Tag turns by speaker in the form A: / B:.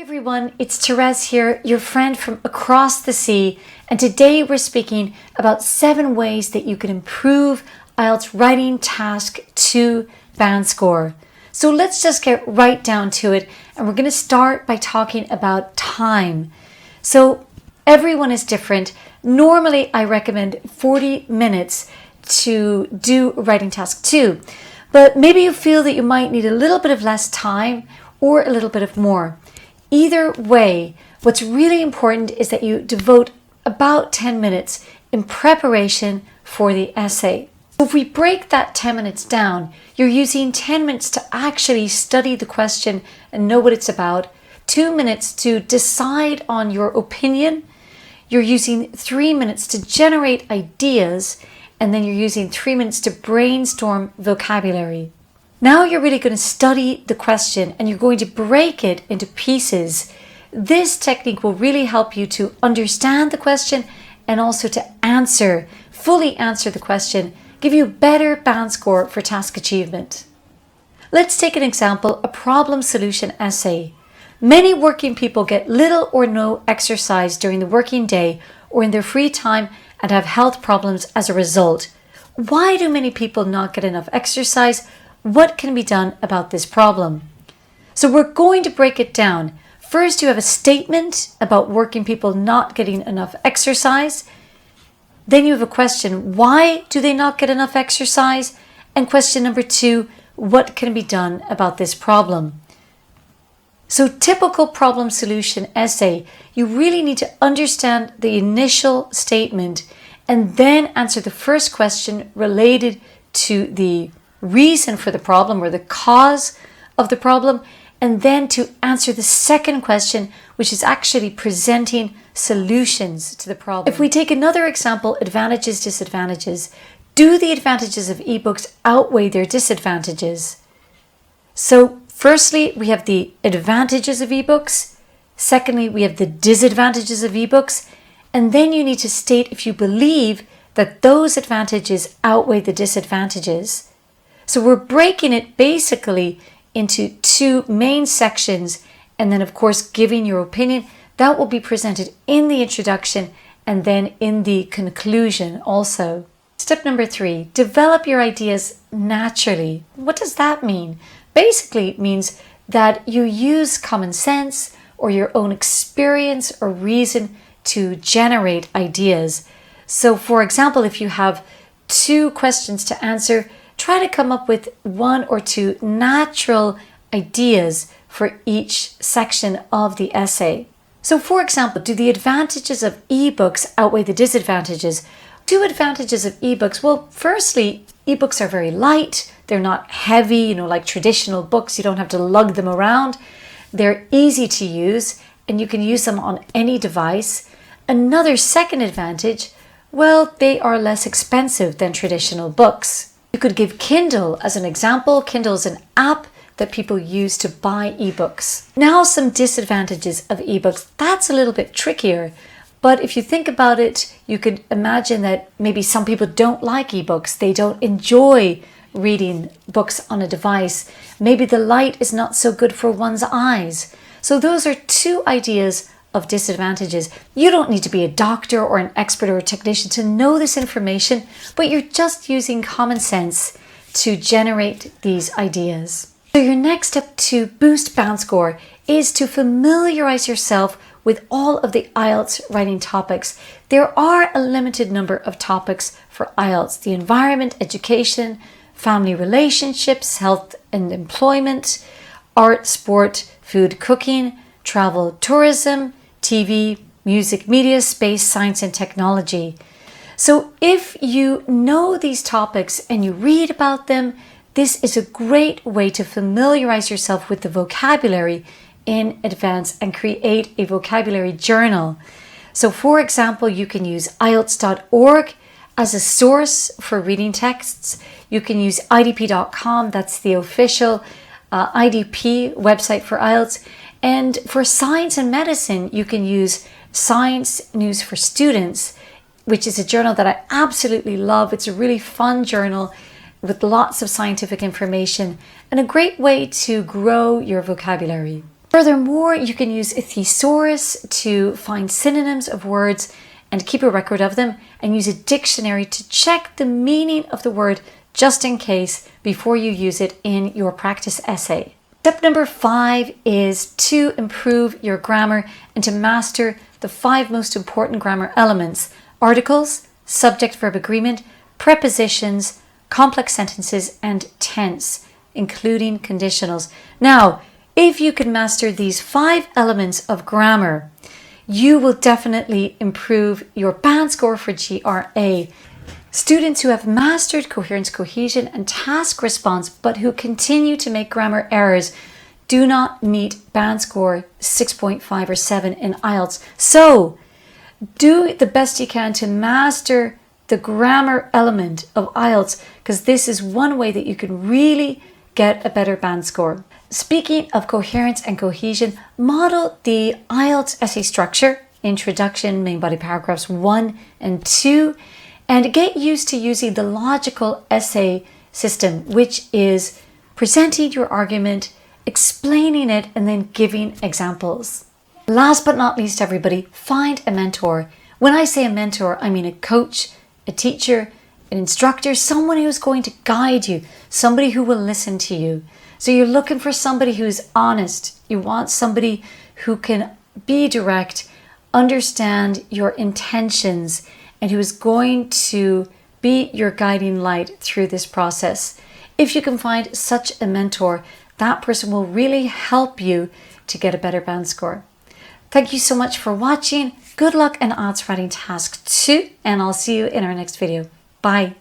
A: Everyone, it's Therese here, your friend from across the sea, and today we're speaking about 7 ways that you can improve IELTS Writing Task 2 band score. So let's just get right down to it, and we're going to start by talking about time. So everyone is different. Normally I recommend 40 minutes to do Writing Task 2, but maybe you feel that you might need a little bit of less time or a little bit of more. Either way, what's really important is that you devote about 10 minutes in preparation for the essay. If we break that 10 minutes down, you're using 10 minutes to actually study the question and know what it's about, 2 minutes to decide on your opinion, you're using 3 minutes to generate ideas, and then you're using 3 minutes to brainstorm vocabulary. Now you're really going to study the question and you're going to break it into pieces. This technique will really help you to understand the question and also to fully answer the question, give you a better band score for task achievement. Let's take an example, a problem solution essay. Many working people get little or no exercise during the working day or in their free time and have health problems as a result. Why do many people not get enough exercise? What can be done about this problem? So we're going to break it down. First, you have a statement about working people not getting enough exercise. Then you have a question, why do they not get enough exercise? And question number 2, what can be done about this problem? So typical problem solution essay, you really need to understand the initial statement and then answer the first question related to the reason for the problem or the cause of the problem, and then to answer the second question, which is actually presenting solutions to the problem. If we take another example, advantages, disadvantages, do the advantages of ebooks outweigh their disadvantages? So firstly, we have the advantages of ebooks. Secondly, we have the disadvantages of ebooks. And then you need to state if you believe that those advantages outweigh the disadvantages. So we're breaking it basically into 2 main sections, and then of course giving your opinion. That will be presented in the introduction and then in the conclusion also. Step number 3, develop your ideas naturally. What does that mean? Basically it means that you use common sense or your own experience or reason to generate ideas. So for example, if you have 2 questions to answer, try to come up with 1 or 2 natural ideas for each section of the essay. So for example, do the advantages of ebooks outweigh the disadvantages? 2 advantages of ebooks. Well, firstly, ebooks are very light. They're not heavy, like traditional books. You don't have to lug them around. They're easy to use and you can use them on any device. Another second advantage, well, they are less expensive than traditional books. You could give Kindle as an example. Kindle is an app that people use to buy ebooks. Now some disadvantages of ebooks. That's a little bit trickier, but if you think about it, you could imagine that maybe some people don't like ebooks. They don't enjoy reading books on a device. Maybe the light is not so good for one's eyes. So those are 2 ideas of disadvantages. You don't need to be a doctor or an expert or a technician to know this information, but you're just using common sense to generate these ideas. So your next step to boost band score is to familiarize yourself with all of the IELTS writing topics. There are a limited number of topics for IELTS: the environment, education, family relationships, health and employment, art, sport, food, cooking, travel, tourism, TV, music, media, space, science, and technology. So if you know these topics and you read about them, this is a great way to familiarize yourself with the vocabulary in advance and create a vocabulary journal. So for example, you can use IELTS.org as a source for reading texts. You can use IDP.com, that's the official IDP website for IELTS. And for science and medicine, you can use Science News for Students, which is a journal that I absolutely love. It's a really fun journal with lots of scientific information and a great way to grow your vocabulary. Furthermore, you can use a thesaurus to find synonyms of words and keep a record of them, and use a dictionary to check the meaning of the word just in case before you use it in your practice essay. Step number 5 is to improve your grammar and to master the 5 most important grammar elements: articles, subject-verb agreement, prepositions, complex sentences, and tense, including conditionals. Now, if you can master these 5 elements of grammar, you will definitely improve your band score for GRA. Students who have mastered coherence, cohesion, and task response, but who continue to make grammar errors, do not meet band score 6.5 or 7 in IELTS. So, do the best you can to master the grammar element of IELTS, because this is one way that you can really get a better band score. Speaking of coherence and cohesion, model the IELTS essay structure, introduction, main body paragraphs 1 and 2, and get used to using the logical essay system, which is presenting your argument, explaining it, and then giving examples. Last but not least, everybody, find a mentor. When I say a mentor, I mean a coach, a teacher, an instructor, someone who's going to guide you, somebody who will listen to you. So you're looking for somebody who's honest. You want somebody who can be direct, understand your intentions, and who is going to be your guiding light through this process. If you can find such a mentor, that person will really help you to get a better band score. Thank you so much for watching. Good luck in IELTS Writing Task 2, and I'll see you in our next video. Bye.